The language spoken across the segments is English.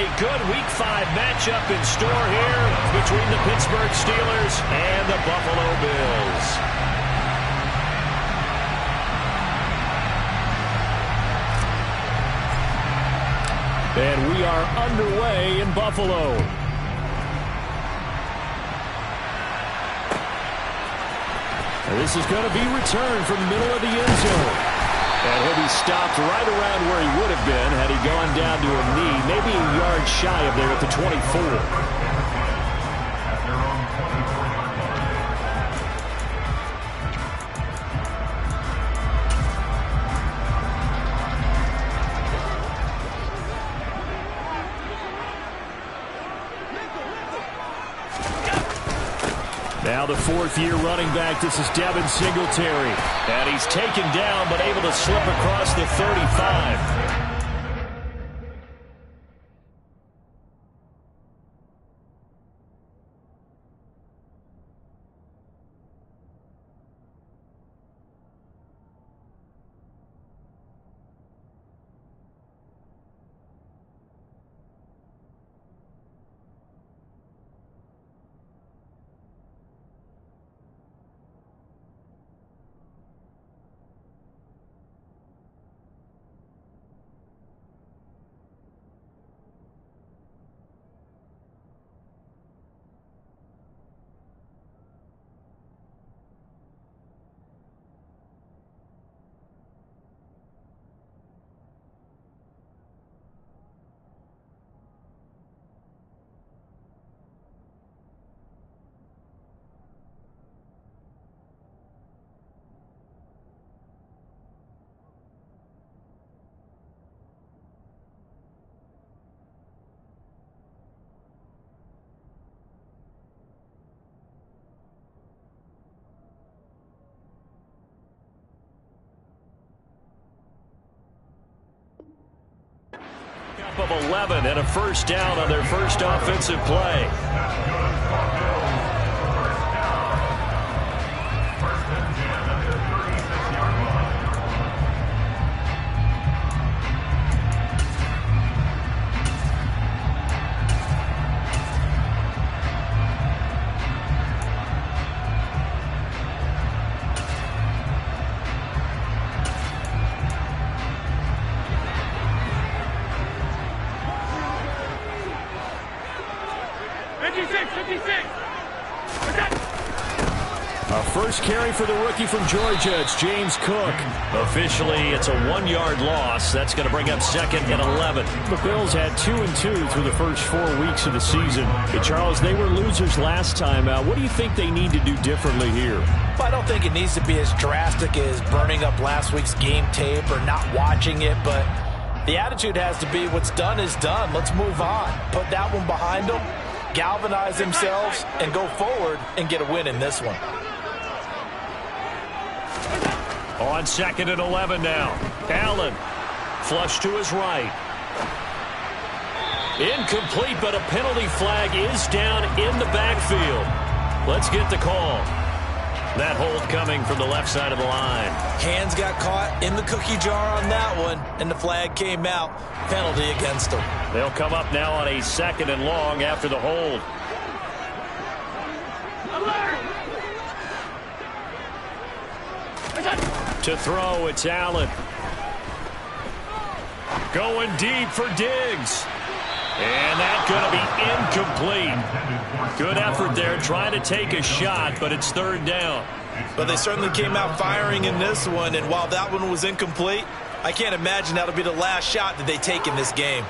a good Week 5 matchup in store here between the Pittsburgh Steelers and the Buffalo Bills. And we are underway in Buffalo. And this is going to be returned from the middle of the end zone. And he'll be stopped right around where he would have been had he gone down to a knee, maybe a yard shy of there at the 24. Now the fourth-year running back, this is Devin Singletary. And he's taken down but able to slip across the 35. Of 11 and a first down on their first offensive play. First carry for the rookie from Georgia. It's James Cook. Officially, it's a 1-yard loss. That's going to bring up second and 11. The Bills had 2-2 through the first 4 weeks of the season. Hey, Charles, they were losers last time out. What do you think they need to do differently here? Well, I don't think it needs to be as drastic as burning up last week's game tape or not watching it, but the attitude has to be what's done is done. Let's move on. Put that one behind them, galvanize themselves, and go forward and get a win in this one. On second and 11 now. Allen, flush to his right. Incomplete, but a penalty flag is down in the backfield. Let's get the call. That hold coming from the left side of the line. Hands got caught in the cookie jar on that one, and the flag came out. Penalty against them. They'll come up now on a second and long after the hold. To throw, it's Allen. Going deep for Diggs. And that's going to be incomplete. Good effort there trying to take a shot, but it's third down. But they certainly came out firing in this one, and while that one was incomplete, I can't imagine that'll be the last shot that they take in this game.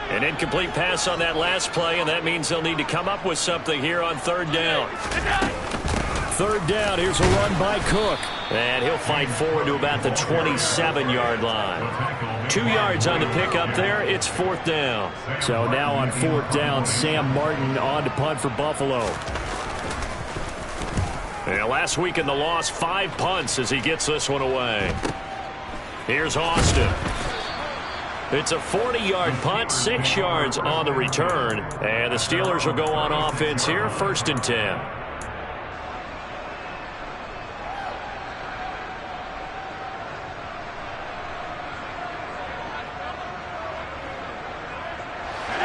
An incomplete pass on that last play, and that means they'll need to come up with something here on third down. Third down, here's a run by Cook. And he'll fight forward to about the 27-yard line. 2 yards on the pickup there, it's fourth down. So now on fourth down, Sam Martin on to punt for Buffalo. And last week in the loss, 5 punts as he gets this one away. Here's Austin. It's a 40-yard punt, 6 yards on the return. And the Steelers will go on offense here, first and 10.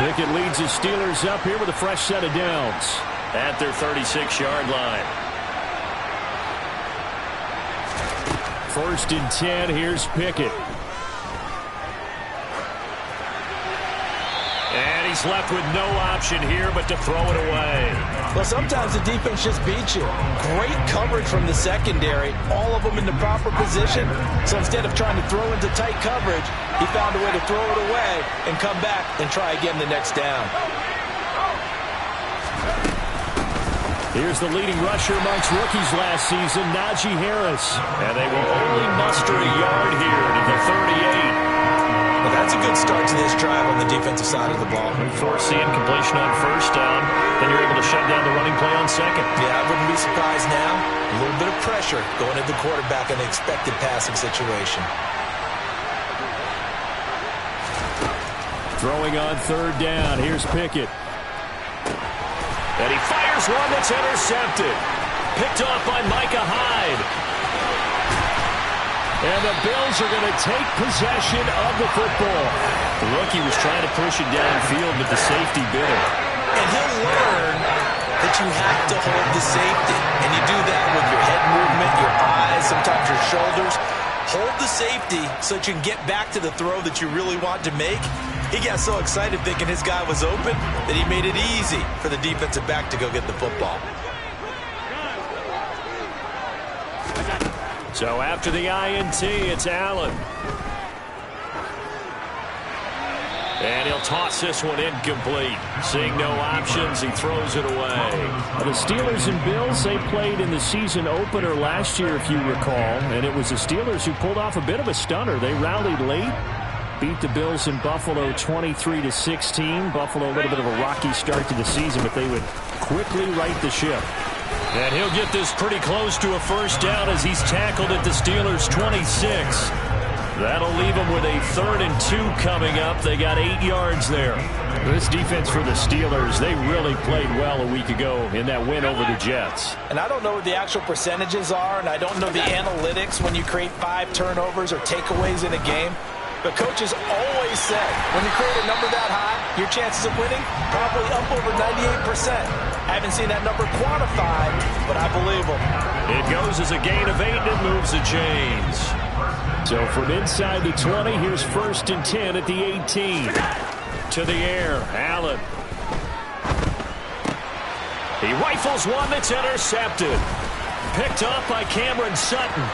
Pickett leads his Steelers up here with a fresh set of downs at their 36-yard line. 1st and 10. Here's Pickett. And he's left with no option here but to throw it away. Well, sometimes the defense just beats you. Great coverage from the secondary. All of them in the proper position. So instead of trying to throw into tight coverage, he found a way to throw it away and come back and try again the next down. Here's the leading rusher amongst rookies last season, Najee Harris. And they will only muster a yard here to the 38. Well, that's a good start to this drive on the defensive side of the ball. Forcing completion on 1st down. Then you're able to shut down the running play on 2nd. Yeah, I wouldn't be surprised now. A little bit of pressure going at the quarterback in the expected passing situation. Throwing on 3rd down. Here's Pickett. And he fires one that's intercepted. Picked off by Micah Hyde. And the Bills are going to take possession of the football. The rookie was trying to push it downfield, but the safety bit him. And he'll learn that you have to hold the safety. And you do that with your head movement, your eyes, sometimes your shoulders. Hold the safety so that you can get back to the throw that you really want to make. He got so excited thinking his guy was open that he made it easy for the defensive back to go get the football. So after the INT, it's Allen. And he'll toss this one incomplete. Seeing no options, he throws it away. The Steelers and Bills, they played in the season opener last year, if you recall. And it was the Steelers who pulled off a bit of a stunner. They rallied late, beat the Bills in Buffalo 23-16. Buffalo, a little bit of a rocky start to the season, but they would quickly right the ship. And he'll get this pretty close to a 1st down as he's tackled at the Steelers' 26. That'll leave them with a 3rd and 2 coming up. They got 8 yards there. This defense for the Steelers, they really played well a week ago in that win over the Jets. And I don't know what the actual percentages are, and I don't know the analytics when you create 5 turnovers or takeaways in a game. But coaches always said, when you create a number that high, your chances of winning probably up over 98%. I haven't seen that number quantified, but I believe them. It goes as a gain of 8 and it moves the chains. So from inside the 20, here's 1st and 10 at the 18. To the air, Allen. He rifles one that's intercepted. Picked off by Cameron Sutton.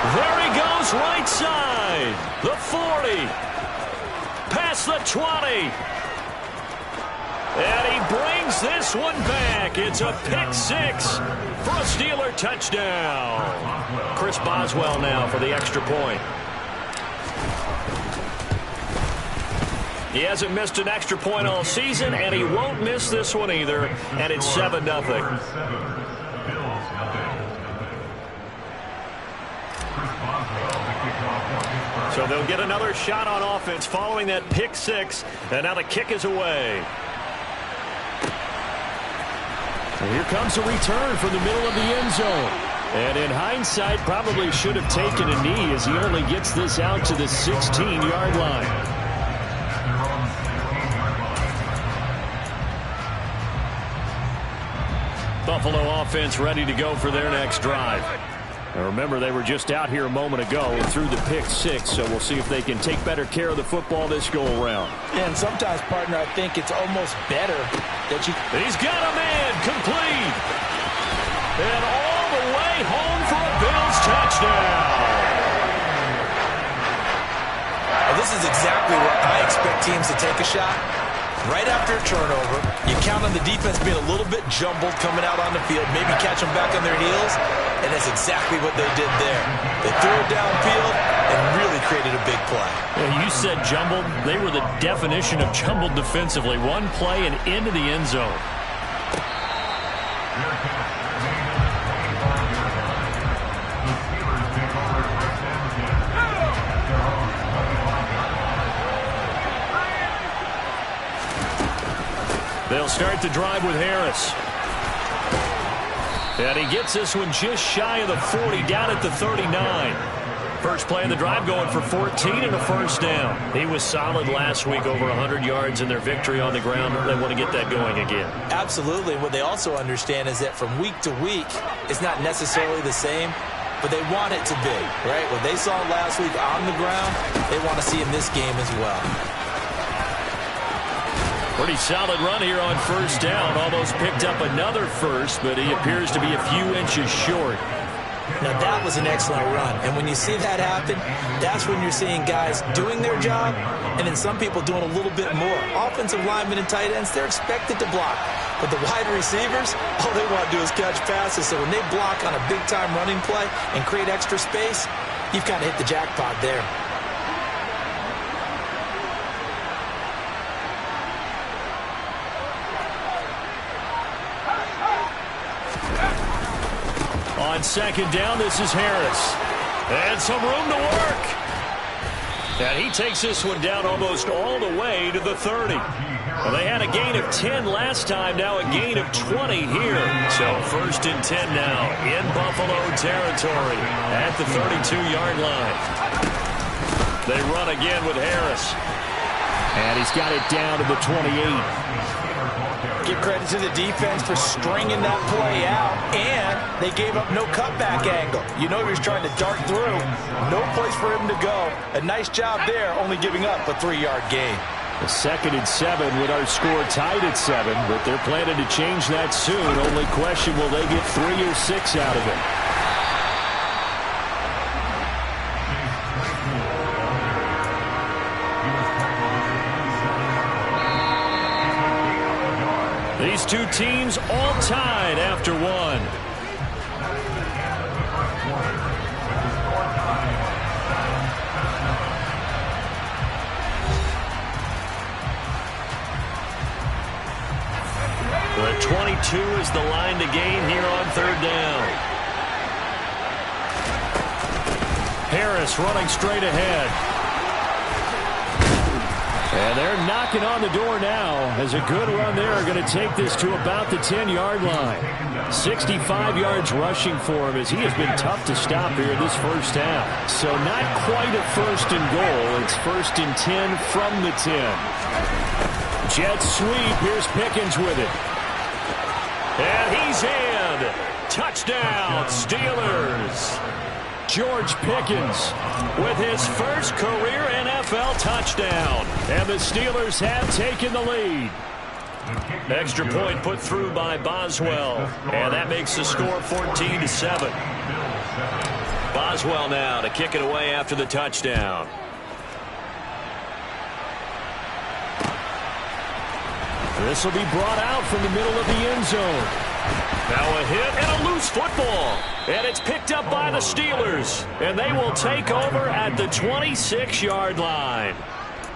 There he goes, right side. The 40. Past the 20. And he brings this one back. It's a pick 6 for a Steeler touchdown. Chris Boswell now for the extra point. He hasn't missed an extra point all season, and he won't miss this one either. And it's 7-0. So they'll get another shot on offense following that pick 6. And now the kick is away. And here comes a return from the middle of the end zone. And in hindsight, probably should have taken a knee as he only gets this out to the 16-yard line. Buffalo offense ready to go for their next drive. Now remember, they were just out here a moment ago through the pick 6, so we'll see if they can take better care of the football this go-around. And sometimes, partner, I think it's almost better that you... He's got a man complete. And all the way home for a Bills touchdown. Well, this is exactly where I expect teams to take a shot. Right after a turnover, you count on the defense being a little bit jumbled coming out on the field, maybe catch them back on their heels, and that's exactly what they did there. They threw it downfield and really created a big play. Yeah, you said jumbled. They were the definition of jumbled defensively. One play and into the end zone. They'll start the drive with Harris. And he gets this one just shy of the 40, down at the 39. First play of the drive going for 14 and a first down. He was solid last week, over 100 yards in their victory on the ground. They want to get that going again. Absolutely. What they also understand is that from week to week, it's not necessarily the same, but they want it to be, right? What they saw last week on the ground, they want to see in this game as well. Pretty solid run here on first down. Almost picked up another first, but he appears to be a few inches short. Now, that was an excellent run. And when you see that happen, that's when you're seeing guys doing their job and then some people doing a little bit more. Offensive linemen and tight ends, they're expected to block. But the wide receivers, all they want to do is catch passes. So when they block on a big-time running play and create extra space, you've kind of hit the jackpot there. On second down, this is Harris. And some room to work. And he takes this one down almost all the way to the 30. Well, they had a gain of 10 last time, now a gain of 20 here. So first and 10 now in Buffalo territory at the 32-yard line. They run again with Harris. And he's got it down to the 28. Give credit to the defense for stringing that play out, and they gave up no cutback angle. You know he was trying to dart through. No place for him to go. A nice job there, only giving up a 3-yard gain. A 2nd and 7 with our score tied at 7, but they're planning to change that soon. Only question, will they get 3 or 6 out of it? These two teams all tied after one. The 22 is the line to gain here on third down. Harris running straight ahead. And they're knocking on the door now as a good run there are going to take this to about the 10-yard line. 65 yards rushing for him as he has been tough to stop here in this first half. So not quite a first and goal. It's first and 10 from the 10. Jet sweep. Here's Pickens with it. And he's in. Touchdown, Steelers. George Pickens with his first career NFL touchdown. And the Steelers have taken the lead. Extra point put through by Boswell. And that makes the score 14-7. Boswell now to kick it away after the touchdown. This will be brought out from the middle of the end zone. Now a hit and a loose football. And it's picked up by the Steelers. And they will take over at the 26-yard line.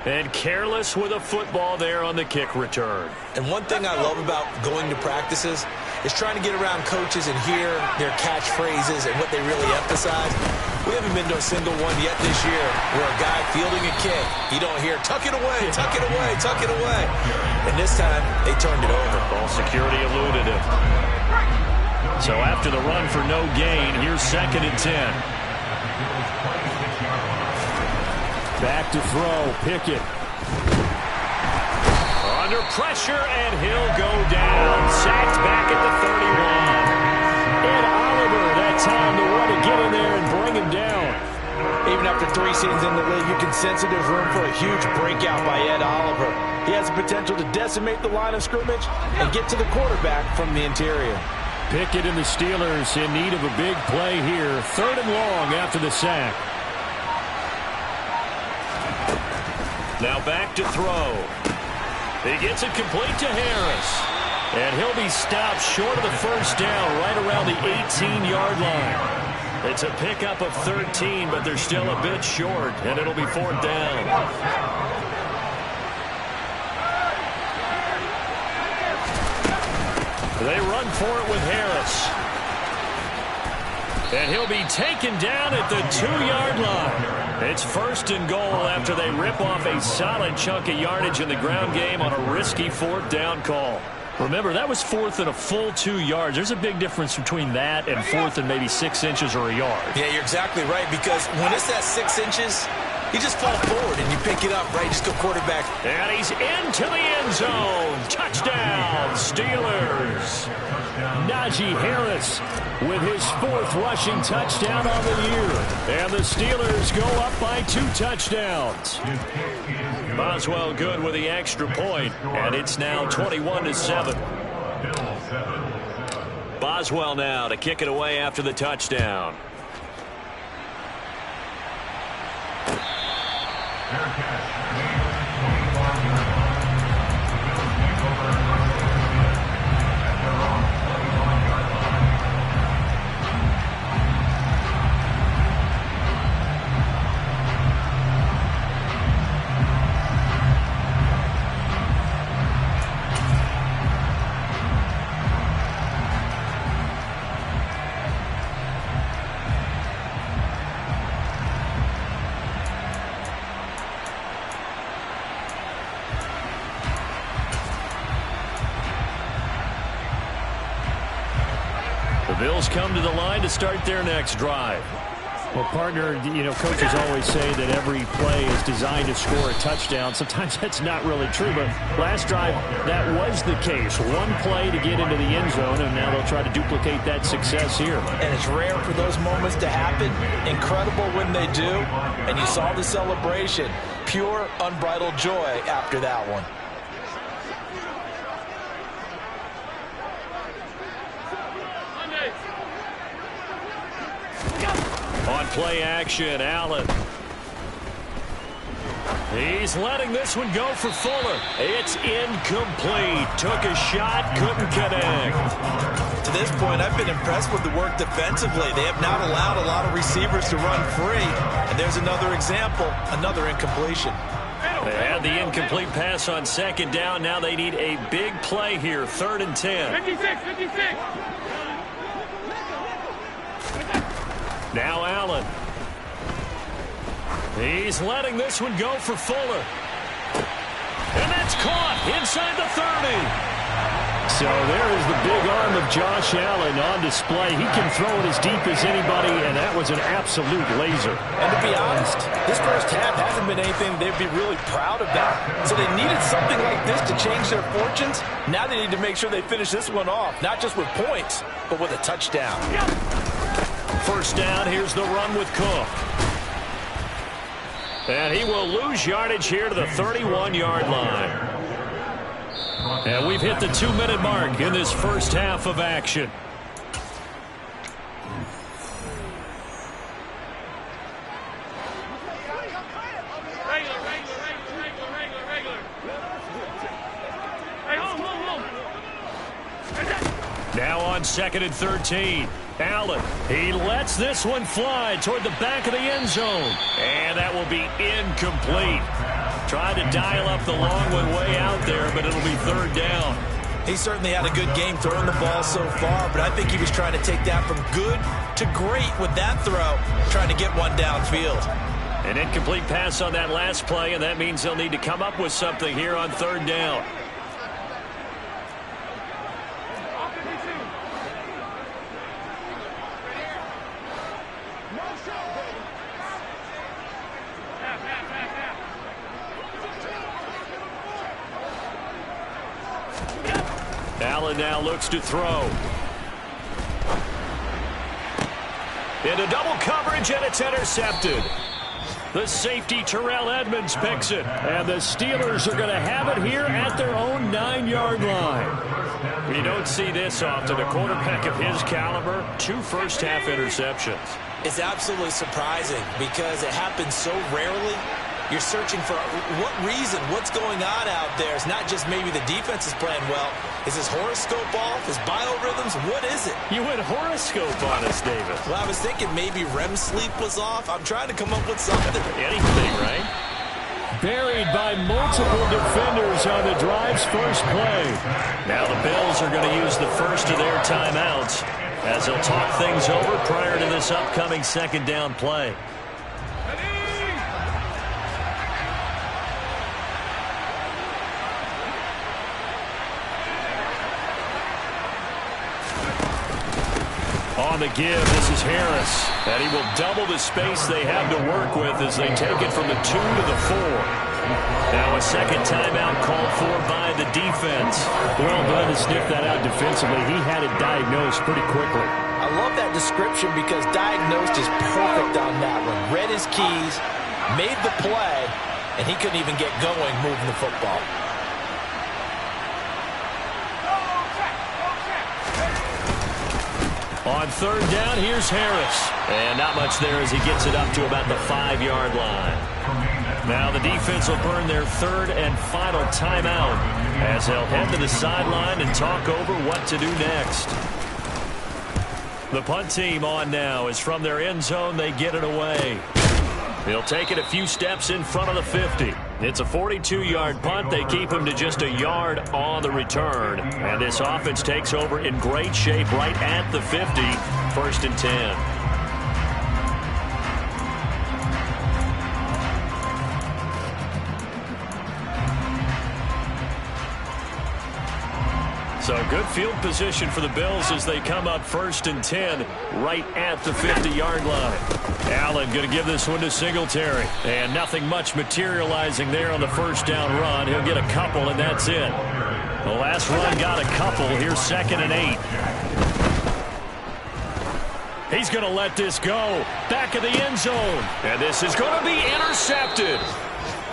And careless with a football there on the kick return. And one thing I love about going to practices is trying to get around coaches and hear their catchphrases and what they really emphasize. We haven't been to a single one yet this year where a guy fielding a kick, you don't hear, tuck it away, tuck it away, tuck it away. And this time, they turned it over. Ball security eluded him. So after the run for no gain, here's 2nd and 10. Back to throw, Pickett. Under pressure, and he'll go down. Sacked back at the 31. And Oliver, that time to want to get in there and bring him down. Even after 3 seasons in the league, you can sense that there's room for a huge breakout by Ed Oliver. He has the potential to decimate the line of scrimmage and get to the quarterback from the interior. Pickett and the Steelers in need of a big play here. 3rd and long after the sack. Now back to throw. He gets it complete to Harris. And he'll be stopped short of the first down right around the 18-yard line. It's a pickup of 13, but they're still a bit short, and it'll be 4th down. They run for it with Harris. And he'll be taken down at the 2-yard line. It's 1st and goal after they rip off a solid chunk of yardage in the ground game on a risky 4th down call. Remember, that was fourth and a full 2 yards. There's a big difference between that and fourth and maybe 6 inches or a yard. Yeah, you're exactly right, because when it's at 6 inches, you just fall forward and you pick it up, right? Just go quarterback. And he's into the end zone. Touchdown, Steelers. Najee Harris with his 4th rushing touchdown on the year. And the Steelers go up by 2 touchdowns. Boswell good with the extra point, and it's now 21-7. Boswell now to kick it away after the touchdown. Bills come to the line to start their next drive. Well, partner, coaches always say that every play is designed to score a touchdown. Sometimes that's not really true, but last drive, that was the case. One play to get into the end zone, and now they'll try to duplicate that success here. And it's rare for those moments to happen. Incredible when they do. And you saw the celebration. Pure, unbridled joy after that one. On play action, Allen. He's letting this one go for Fuller. It's incomplete. Took a shot, couldn't connect. To this point, I've been impressed with the work defensively. They have not allowed a lot of receivers to run free. And there's another example, another incompletion. They had the incomplete pass on 2nd down. Now they need a big play here, 3rd and 10. 56. Now Allen. He's letting this one go for Fuller. And that's caught inside the 30. So there is the big arm of Josh Allen on display. He can throw it as deep as anybody, and that was an absolute laser. And to be honest, this first half hasn't been anything they'd be really proud about. So they needed something like this to change their fortunes. Now they need to make sure they finish this one off, not just with points, but with a touchdown. First down, here's the run with Cook. And he will lose yardage here to the 31-yard line. And we've hit the 2-minute mark in this first half of action. Now on 2nd and 13. Allen, he lets this one fly toward the back of the end zone. And that will be incomplete. Tried to dial up the long one way out there, but it'll be 3rd down. He certainly had a good game throwing the ball so far, but I think he was trying to take that from good to great with that throw, trying to get one downfield. An incomplete pass on that last play, and that means they'll need to come up with something here on 3rd down. Allen now looks to throw. Into double coverage, and it's intercepted. The safety, Terrell Edmonds, picks it. And the Steelers are going to have it here at their own 9-yard line. You don't see this often. A quarterback of his caliber, 2 first-half interceptions. It's absolutely surprising because it happens so rarely. You're searching for what reason, what's going on out there. It's not just maybe the defense is playing well. Is his horoscope off? His biorhythms? What is it? You went horoscope on us, David. Well, I was thinking maybe REM sleep was off. I'm trying to come up with something. Anything, right? Buried by multiple defenders on the drive's first play. Now the Bills are going to use the first of their timeouts as they'll talk things over prior to this upcoming 2nd down play. On the give, this is Harris. And he will double the space they have to work with as they take it from the 2 to the 4. Now a second timeout called for by the defense. Well done to sniff that out defensively. He had it diagnosed pretty quickly. I love that description because diagnosed is perfect on that one. Read his keys, made the play, and he couldn't even get going moving the football. On third down, here's Harris. And not much there as he gets it up to about the 5-yard line. Now the defense will burn their third and final timeout as they'll head to the sideline and talk over what to do next. The punt team on now is from their end zone. They get it away. They'll take it a few steps in front of the 50. It's a 42-yard punt. They keep him to just a yard on the return. And this offense takes over in great shape right at the 50. 1st and 10. So good field position for the Bills as they come up 1st and 10 right at the 50-yard line. Allen going to give this one to Singletary. And nothing much materializing there on the first down run. He'll get a couple, and that's it. The last run got a couple. Here's 2nd and 8. He's going to let this go. Back of the end zone. And this is going to be intercepted.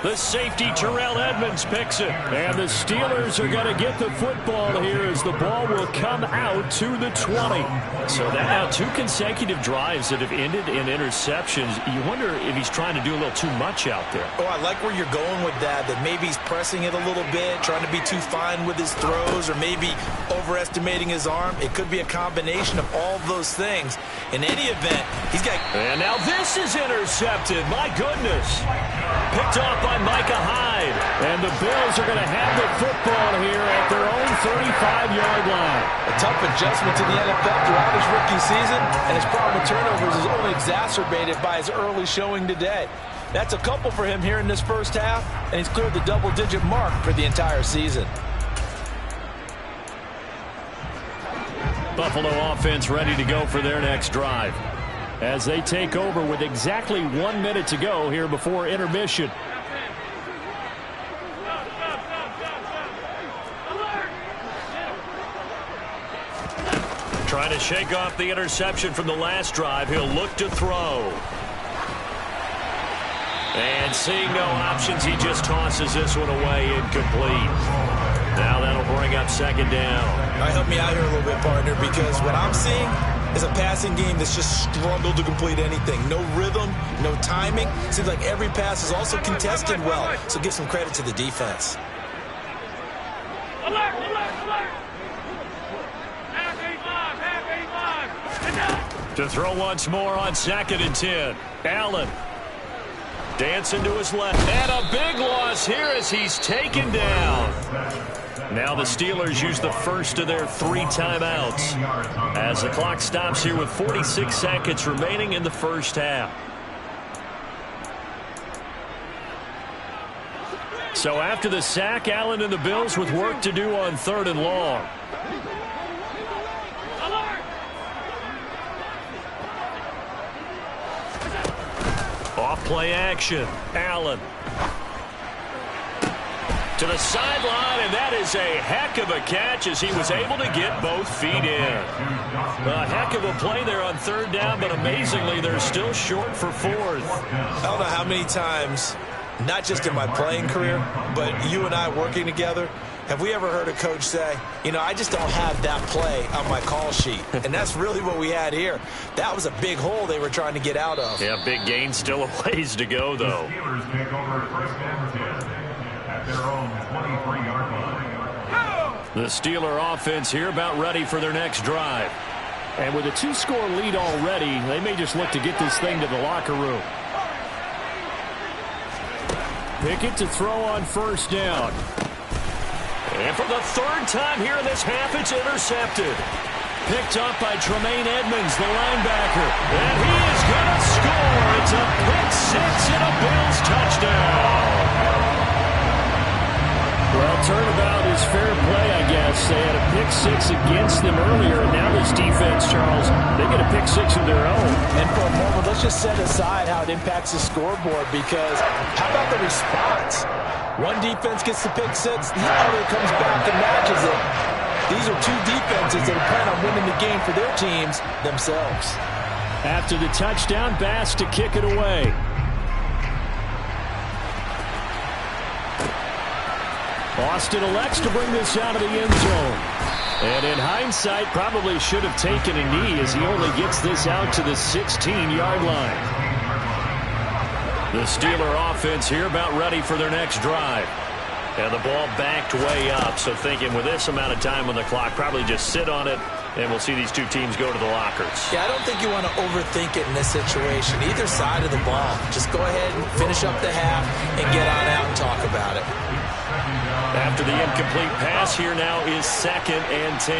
The safety, Terrell Edmonds, picks it. And the Steelers are going to get the football here as the ball will come out to the 20. So that now 2 consecutive drives that have ended in interceptions. You wonder if he's trying to do a little too much out there. Oh, I like where you're going with that maybe he's pressing it a little bit, trying to be too fine with his throws, or maybe overestimating his arm. It could be a combination of all those things. In any event, he's got... And now this is intercepted. My goodness. Picked off by Micah Hyde. And the Bills are going to have the football here at their own 35-yard line. A tough adjustment to the NFL throughout his rookie season, and his problem with turnovers is only exacerbated by his early showing today. That's a couple for him here in this first half, and he's cleared the double-digit mark for the entire season. Buffalo offense ready to go for their next drive. As they take over with exactly 1 minute to go here before intermission. Trying to shake off the interception from the last drive. He'll look to throw. And seeing no options, he just tosses this one away, incomplete. Now that'll bring up 2nd down. All right, help me out here a little bit, partner, because what I'm seeing is a passing game that's just struggled to complete anything. No rhythm, no timing. Seems like every pass is also contested well, so give some credit to the defense. Alert, alert, alert! To throw once more on 2nd and 10. Allen dancing to his left. And a big loss here as he's taken down. Now the Steelers use the first of their 3 timeouts as the clock stops here with 46 seconds remaining in the first half. So after the sack, Allen and the Bills with work to do on 3rd and long. Off play action. Allen to the sideline, and that is a heck of a catch as he was able to get both feet in. A heck of a play there on 3rd down, but amazingly, they're still short for 4th. I don't know how many times, not just in my playing career, but you and I working together, have we ever heard a coach say, you know, I just don't have that play on my call sheet? And that's really what we had here. That was a big hole they were trying to get out of. Yeah, big gain, still a ways to go, though. The Steelers take over 1st and 10 at their own 23-yard line. The Steeler offense here about ready for their next drive. And with a 2-score lead already, they may just look to get this thing to the locker room. Pickett to throw on 1st down. And for the 3rd time here in this half, it's intercepted. Picked up by Tremaine Edmonds, the linebacker. And he is going to score. It's a pick 6 and a Bills touchdown. Well, turnabout is fair play, I guess. They had a pick six against them earlier, and now this defense, Charles, they get a pick six of their own. And for a moment, let's just set aside how it impacts the scoreboard, because how about the response? One defense gets the pick six, the other comes back and matches it. These are two defenses that plan on winning the game for their teams themselves. After the touchdown, Bass to kick it away. Austin elects to bring this out of the end zone. And in hindsight, probably should have taken a knee as he only gets this out to the 16-yard line. The Steeler offense here about ready for their next drive. And the ball backed way up, so thinking with this amount of time on the clock, probably just sit on it, and we'll see these two teams go to the lockers. Yeah, I don't think you want to overthink it in this situation. Either side of the ball. Just go ahead and finish up the half and get on out and talk about it. After the incomplete pass, here now is 2nd and 10.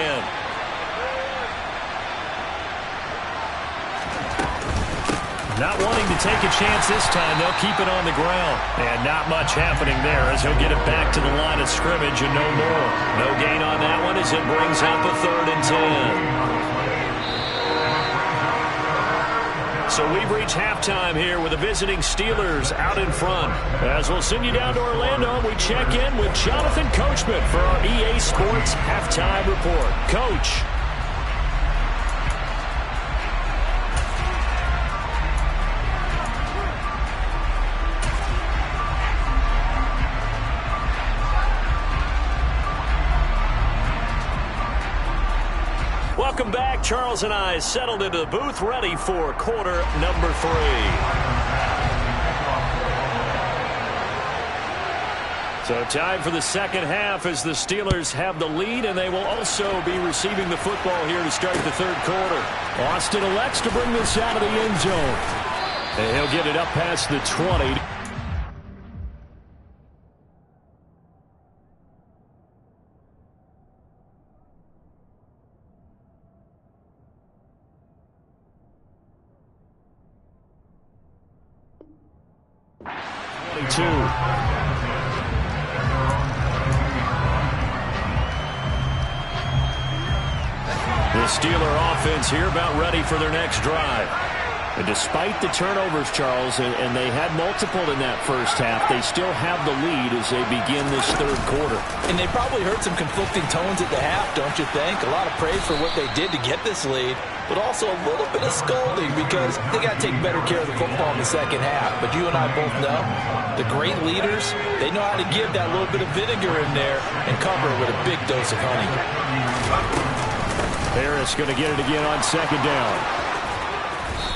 Not wanting to take a chance this time, they'll keep it on the ground. And not much happening there as he'll get it back to the line of scrimmage and no more. No gain on that one as it brings up a 3rd and 10. So we've reached halftime here with the visiting Steelers out in front. As we'll send you down to Orlando, we check in with Jonathan Coachman for our EA Sports Halftime Report. Coach. Welcome back. Charles and I settled into the booth, ready for quarter number 3. So time for the second half as the Steelers have the lead, and they will also be receiving the football here to start the 3rd quarter. Austin elects to bring this out of the end zone. And he'll get it up past the 20. The Steeler offense here about ready for their next drive. And despite the turnovers, Charles, and they had multiple in that first half, they still have the lead as they begin this 3rd quarter. And they probably heard some conflicting tones at the half, don't you think? A lot of praise for what they did to get this lead, but also a little bit of scolding because they got to take better care of the football in the second half. But you and I both know the great leaders, they know how to give that little bit of vinegar in there and cover it with a big dose of honey. Harris going to get it again on 2nd down.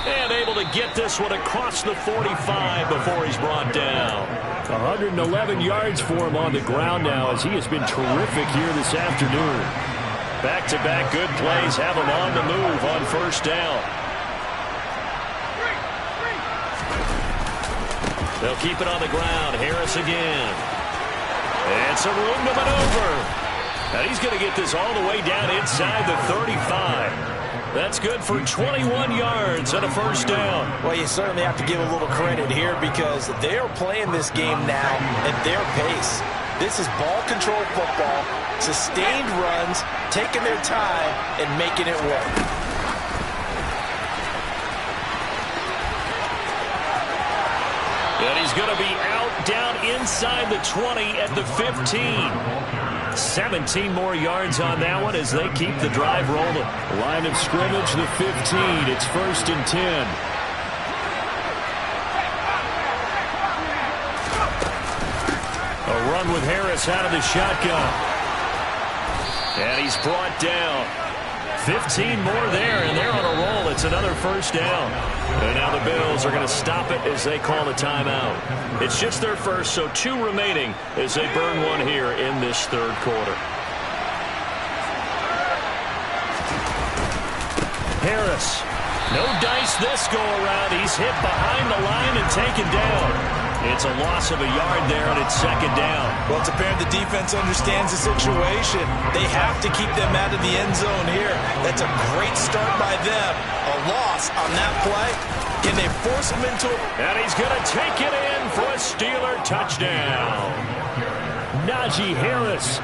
And able to get this one across the 45 before he's brought down. 111 yards for him on the ground now as he has been terrific here this afternoon. Back-to-back good plays have him on the move on 1st down. They'll keep it on the ground. Harris again. And some room to maneuver. Now he's going to get this all the way down inside the 35. That's good for 21 yards and a 1st down. Well, you certainly have to give a little credit here because they are playing this game now at their pace. This is ball control football, sustained runs, taking their time, and making it work. And he's going to be out down inside the 20 at the 15. 17 more yards on that one as they keep the drive rolling. Line of scrimmage, the 15. It's 1st and 10. A run with Harris out of the shotgun. And he's brought down. 15 more there, and they're on a roll. It's another 1st down. And now the Bills are going to stop it as they call a timeout. It's just their first, so 2 remaining as they burn one here in this 3rd quarter. Harris. No dice this go around. He's hit behind the line and taken down. It's a loss of a yard there, and it's 2nd down. Well, it's apparent the defense understands the situation. They have to keep them out of the end zone here. That's a great start by them. A loss on that play. Can they force him into it? And he's going to take it in for a Steeler touchdown. Najee Harris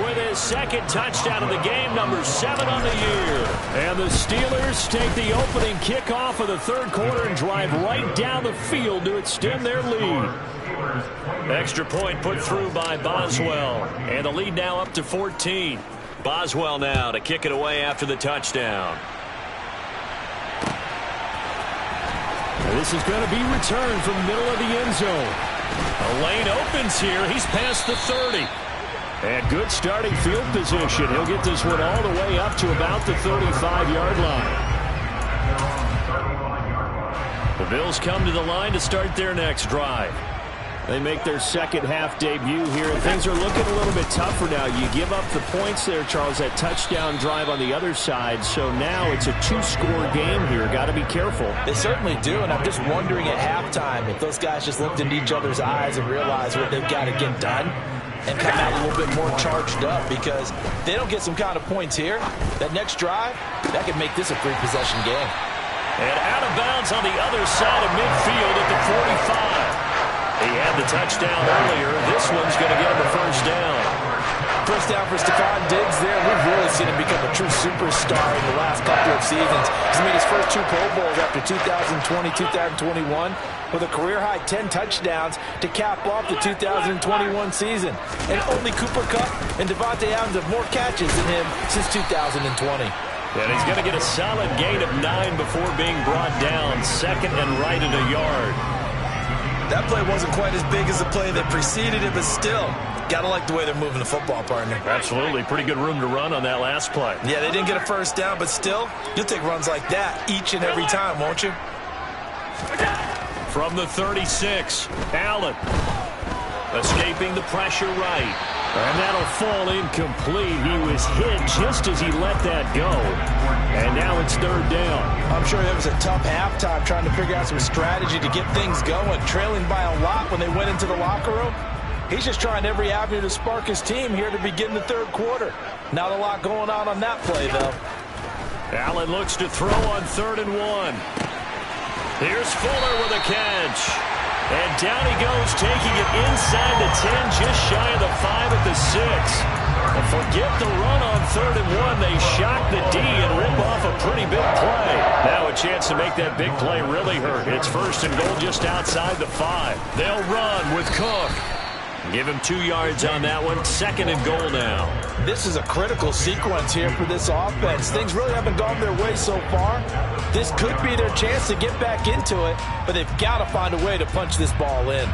with his second touchdown of the game, number 7 on the year. And the Steelers take the opening kickoff of the third quarter and drive right down the field to extend their lead. Extra point put through by Boswell. And the lead now up to 14. Boswell now to kick it away after the touchdown. This is going to be returned from the middle of the end zone. A lane opens here. He's past the 30. And good starting field position. He'll get this one all the way up to about the 35-yard line. The Bills come to the line to start their next drive. They make their second half debut here, and things are looking a little bit tougher now. You give up the points there, Charles, that touchdown drive on the other side. So now it's a 2-score game here. Got to be careful. They certainly do, and I'm just wondering at halftime if those guys just looked into each other's eyes and realized what they've got to get done and come out a little bit more charged up, because they don't get some kind of points here. That next drive, that could make this a 3-possession game. And out of bounds on the other side of midfield at the 45. He had the touchdown earlier. This one's going to get him a first down. First down for Stephon Diggs there. We've really seen him become a true superstar in the last couple of seasons. He's made his first 2 Pro Bowls after 2020, 2021 with a career-high 10 touchdowns to cap off the 2021 season. And only Cooper Kupp and Devontae Adams have more catches than him since 2020. And he's going to get a solid gain of 9 before being brought down. Second and right at a yard. That play wasn't quite as big as the play that preceded it, but still, got to like the way they're moving the football, partner. Absolutely. Pretty good room to run on that last play. Yeah, they didn't get a first down, but still, you'll take runs like that each and every time, won't you? From the 36, Allen escaping the pressure right. And that'll fall incomplete. He was hit just as he let that go. And now it's third down. I'm sure it was a tough halftime trying to figure out some strategy to get things going. Trailing by a lot when they went into the locker room. He's just trying every avenue to spark his team here to begin the third quarter. Not a lot going on that play, though. Allen looks to throw on 3rd and 1. Here's Fuller with a catch. And down he goes, taking it inside the 10, just shy of the 5 at the 6. And forget the run on 3rd and 1. They shock the D and rip off a pretty big play. Now a chance to make that big play really hurt. It's 1st and goal just outside the 5. They'll run with Cook. Give him 2 yards on that one. 2nd and goal now. This is a critical sequence here for this offense. Things really haven't gone their way so far. This could be their chance to get back into it, but they've got to find a way to punch this ball in.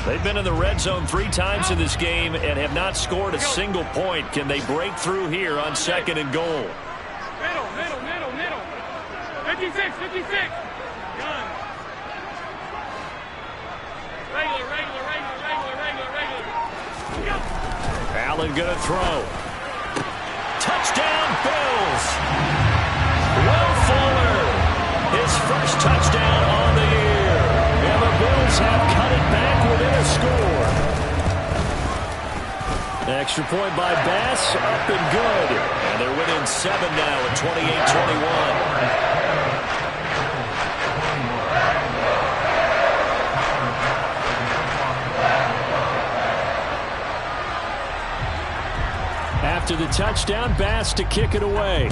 They've been in the red zone 3 times in this game and have not scored a single point. Can they break through here on 2nd and goal? Middle. 56. Gun. Regular. Allen gonna throw. Touchdown, Bills. Will Fuller, his first touchdown on the year. And the Bills have cut it back within a score. Extra point by Bass, up and good. And they're within 7 now at 28-21. After the touchdown, Bass to kick it away.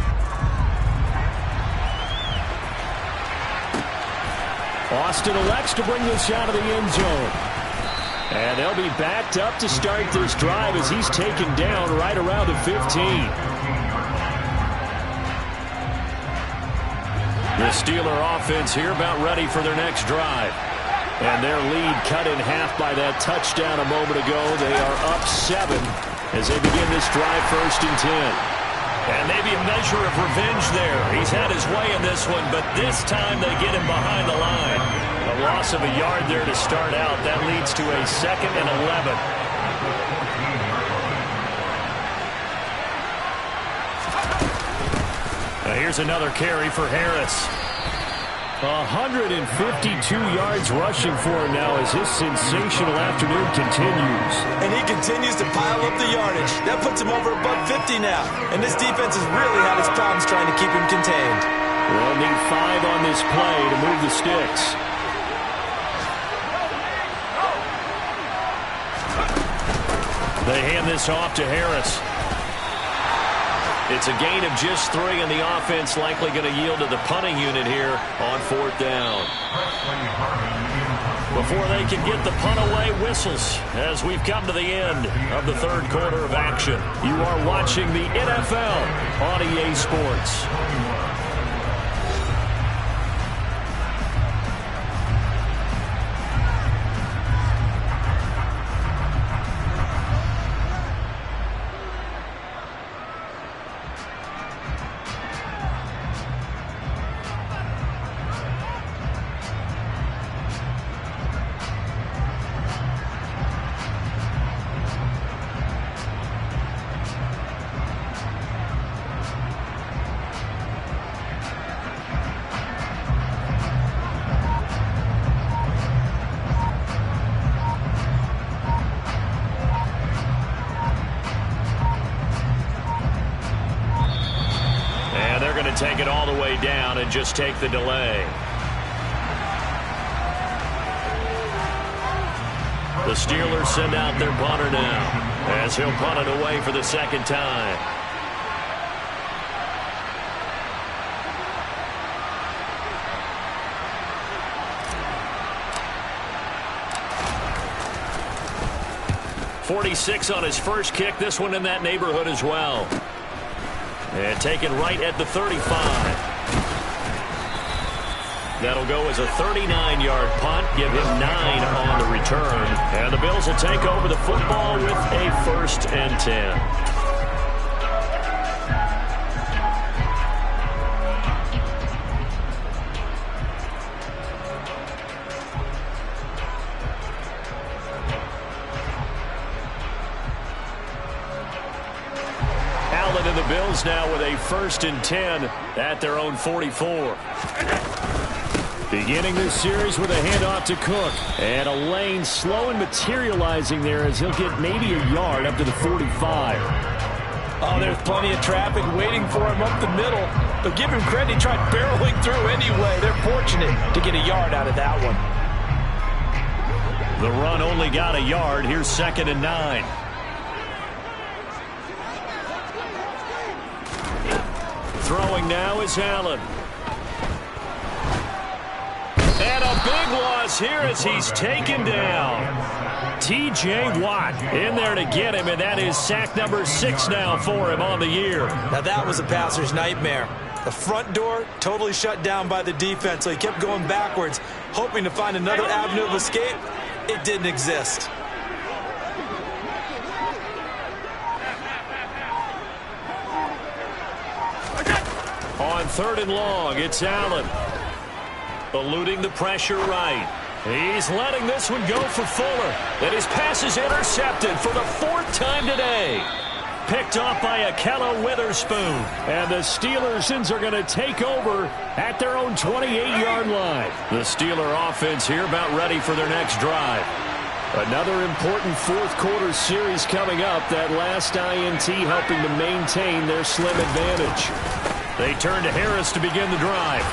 Austin elects to bring this out of the end zone. And they'll be backed up to start this drive as he's taken down right around the 15. The Steeler offense here about ready for their next drive. And their lead cut in half by that touchdown a moment ago. They are up 7 as they begin this drive, 1st and 10. And maybe a measure of revenge there. He's had his way in this one, but this time they get him behind the line. A loss of a yard there to start out. That leads to a 2nd and 11. Now here's another carry for Harris. 152 yards rushing for him now as his sensational afternoon continues. And he continues to pile up the yardage. That puts him over above 50 now. And this defense has really had its problems trying to keep him contained. They'll need 5 on this play to move the sticks. They hand this off to Harris. It's a gain of just 3, and the offense likely going to yield to the punting unit here on 4th down. Before they can get the punt away, whistles as we've come to the end of the 3rd quarter of action. You are watching the NFL on EA Sports. Take it all the way down and just take the delay. The Steelers send out their punter now as he'll punt it away for the 2nd time. .46 on his first kick. This one in that neighborhood as well. And taken right at the 35. That'll go as a 39-yard punt. Give him 9 on the return. And the Bills will take over the football with a 1st and 10. And the Bills now with a 1st and 10 at their own 44. Beginning this series with a handoff to Cook. And a lane slow and materializing there as he'll get maybe a yard up to the 45. Oh, there's plenty of traffic waiting for him up the middle. But give him credit, he tried barreling through anyway. They're fortunate to get a yard out of that one. The run only got a yard. Here's 2nd and 9. Throwing now is Allen. And a big loss here as he's taken down. T.J. Watt in there to get him, and that is sack number 6 now for him on the year. Now that was a passer's nightmare. The front door totally shut down by the defense, so he kept going backwards, hoping to find another avenue of escape. It didn't exist. On 3rd and long, it's Allen. Eluding the pressure right. He's letting this one go for Fuller. And his pass is intercepted for the 4th time today. Picked off by Akella Witherspoon. And the Steelers are going to take over at their own 28-yard line. The Steeler offense here about ready for their next drive. Another important 4th quarter series coming up. That last INT helping to maintain their slim advantage. They turn to Harris to begin the drive.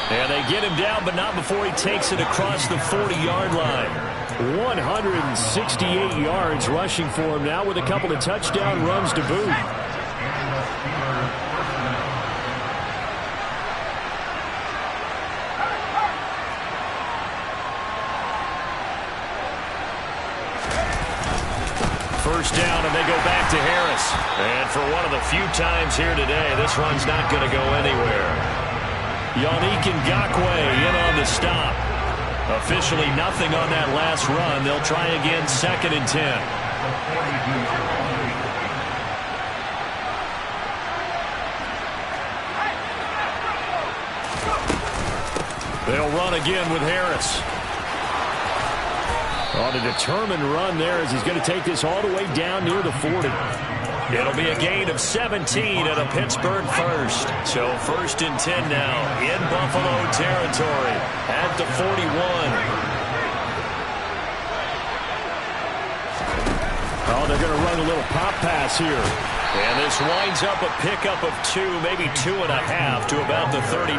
And they get him down, but not before he takes it across the 40-yard line. 168 yards rushing for him now with a couple of touchdown runs to boot. First down, and they go back to Harris. And for one of the few times here today, this run's not going to go anywhere. Yannick Ngakoue in on the stop. Officially nothing on that last run. They'll try again, 2nd and 10. They'll run again with Harris. On a determined run there as he's going to take this all the way down near the 40. It'll be a gain of 17 and a Pittsburgh 1st. So 1st and 10 now in Buffalo territory at the 41. Oh, they're going to run a little pop pass here. And this winds up a pickup of 2, maybe 2.5 to about the 39.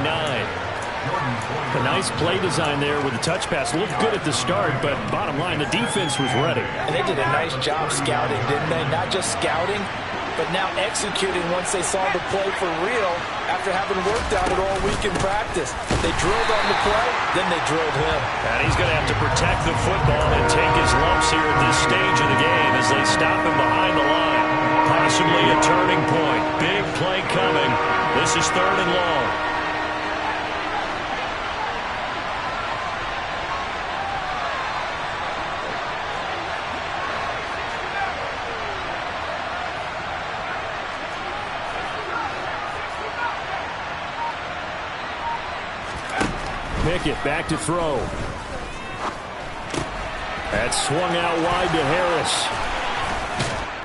A nice play design there with the touch pass. Looked good at the start, but bottom line, the defense was ready. And they did a nice job scouting, didn't they? Not just scouting, but now executing once they saw the play for real after having worked on it all week in practice. They drilled on the play, then they drilled him. And he's going to have to protect the football and take his lumps here at this stage of the game as they stop him behind the line. Possibly a turning point. Big play coming. This is 3rd and long. Pickett back to throw. That swung out wide to Harris.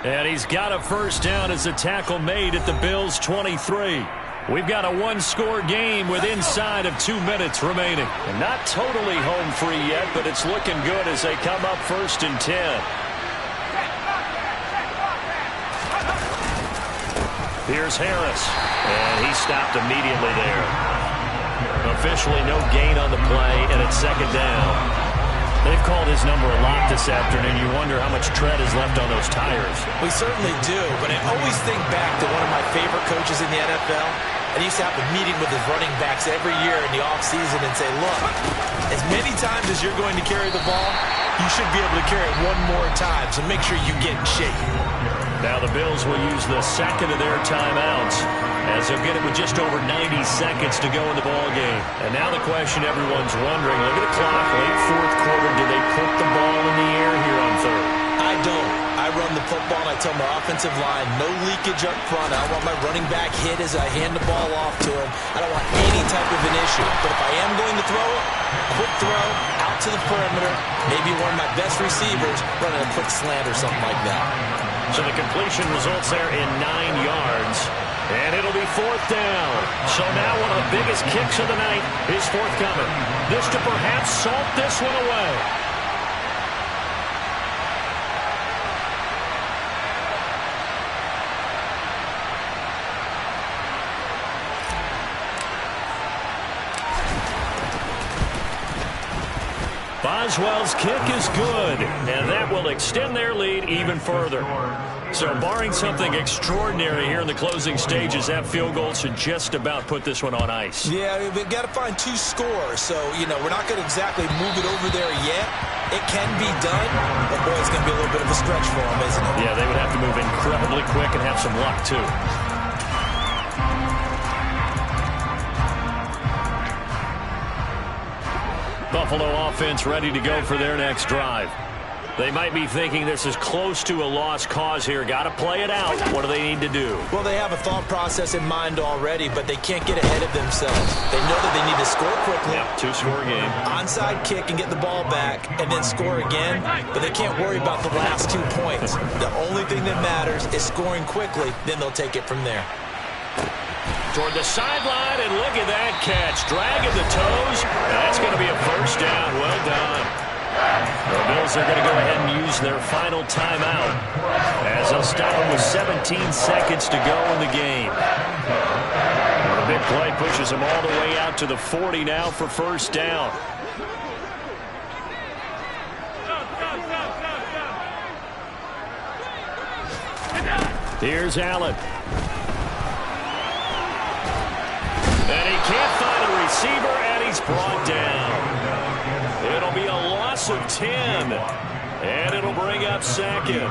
And he's got a first down as a tackle made at the Bills' 23. We've got a 1-score game with inside of 2 minutes remaining. And not totally home free yet, but it's looking good as they come up 1st and 10. Here's Harris. And he stopped immediately there. Officially no gain on the play, and it's 2nd down. They've called his number a lot this afternoon. You wonder how much tread is left on those tires. We certainly do, but I always think back to one of my favorite coaches in the NFL. And he used to have a meeting with his running backs every year in the offseason and say, look, as many times as you're going to carry the ball, you should be able to carry it one more time, so make sure you get in shape. Now the Bills will use the 2nd of their timeouts as they'll get it with just over 90 seconds to go in the ball game. And now the question everyone's wondering, look at the clock, late 4th quarter, do they put the ball in the air here on 3rd? I don't. I run the football and I tell my offensive line, no leakage up front. I want my running back hit as I hand the ball off to him. I don't want any type of an issue. But if I am going to throw it, quick throw, out to the perimeter, maybe one of my best receivers running a quick slant or something like that. So the completion results there in 9 yards. And it'll be 4th down. So now one of the biggest kicks of the night is forthcoming. This to perhaps salt this one away. Boswell's kick is good, and that will extend their lead even further. So barring something extraordinary here in the closing stages, that field goal should just about put this one on ice. Yeah, we've got to find 2 scores. So, we're not going to exactly move it over there yet. It can be done, but boy, it's going to be a little bit of a stretch for them, isn't it? Yeah, they would have to move incredibly quick and have some luck, too. Buffalo offense ready to go for their next drive. They might be thinking this is close to a lost cause here. Got to play it out. What do they need to do? Well, they have a thought process in mind already, but they can't get ahead of themselves. They know that they need to score quickly. Yep, 2-score game. Onside kick and get the ball back and then score again, but they can't worry about the last 2 points. The only thing that matters is scoring quickly, then they'll take it from there. Toward the sideline, and look at that catch. Dragging the toes. That's going to be a first down. Well done. The Bills are going to go ahead and use their final timeout as they'll stop them with 17 seconds to go in the game. The big play pushes them all the way out to the 40 now for first down. Here's Allen. And he can't find a receiver, and he's brought down. It'll be a loss of 10, and it'll bring up 2nd.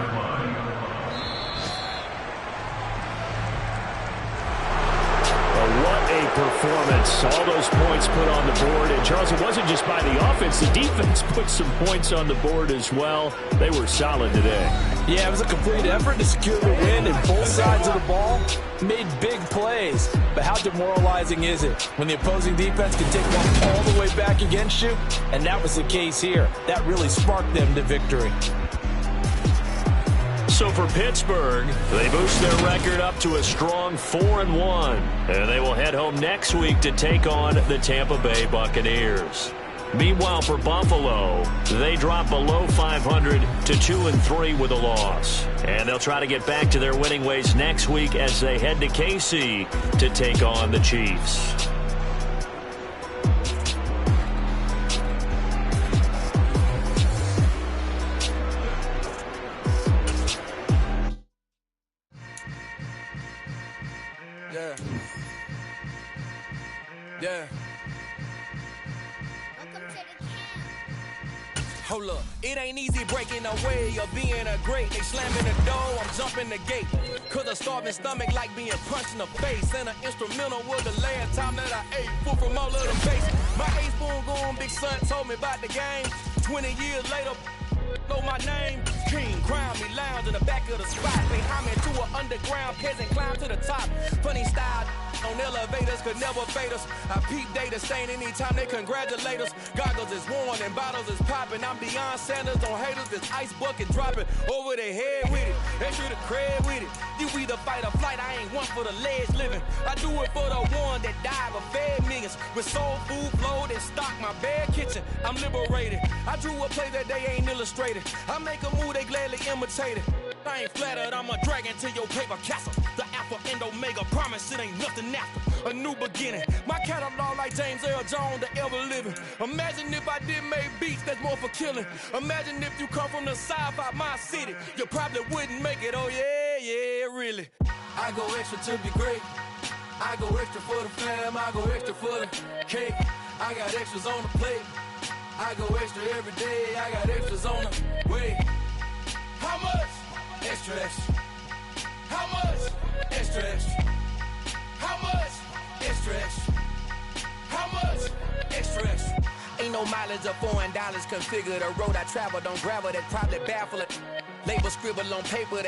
What a performance. All those points put on the board. And, Charles, it wasn't just by the offense. The defense put some points on the board as well. They were solid today. Yeah, it was a complete effort to secure the win, and both sides of the ball made big plays. But how demoralizing is it when the opposing defense can take one all the way back against you? And that was the case here. That really sparked them to victory. So for Pittsburgh, they boost their record up to a strong 4-1. And they will head home next week to take on the Tampa Bay Buccaneers. Meanwhile, for Buffalo, they drop below 500 to 2-3 with a loss. And they'll try to get back to their winning ways next week as they head to KC to take on the Chiefs. Yeah. Hold up, it ain't easy breaking away or being a great. They slamming the door, I'm jumping the gate. Cause a starving stomach like being punched in the face. And an instrumental was the last time that I ate food from all of the base. My A-spoon going, big son told me about the game. 20 years later, know my name. King, crown me, lounge in the back of the spot. They hire me to an underground peasant, climb to the top. Funny style on elevators could never fade us. I peep data stain anytime they congratulate us. Goggles is worn and bottles is popping. I'm Deion Sanders on haters, this ice bucket dropping over their head with it. Extra the cred with it. You either fight or flight, I ain't one for the ledge living. I do it for the one that died but fed millions. With soul food flowed and stock my bad kitchen. I'm liberated. I drew a play that they ain't illustrated. I make a move, they gladly imitate it. I ain't flattered, I'm a dragon to your paper castle. The alpha and omega, promise it ain't nothing after. A new beginning. My catalog like James Earl Jones, the ever living. Imagine if I did make beats that's more for killing. Imagine if you come from the south out my city. You probably wouldn't make it, oh yeah, really. I go extra to be great. I go extra for the fam, I go extra for the cake. I got extras on the plate. I go extra every day, I got extras on the way. How much? Extra, extra. How much? Extra, extra. How much? Extra, extra. How much? Extra, extra. Ain't no mileage of $4 configure the road I travel. Don't gravel, that probably baffle it. Label scribble on paper.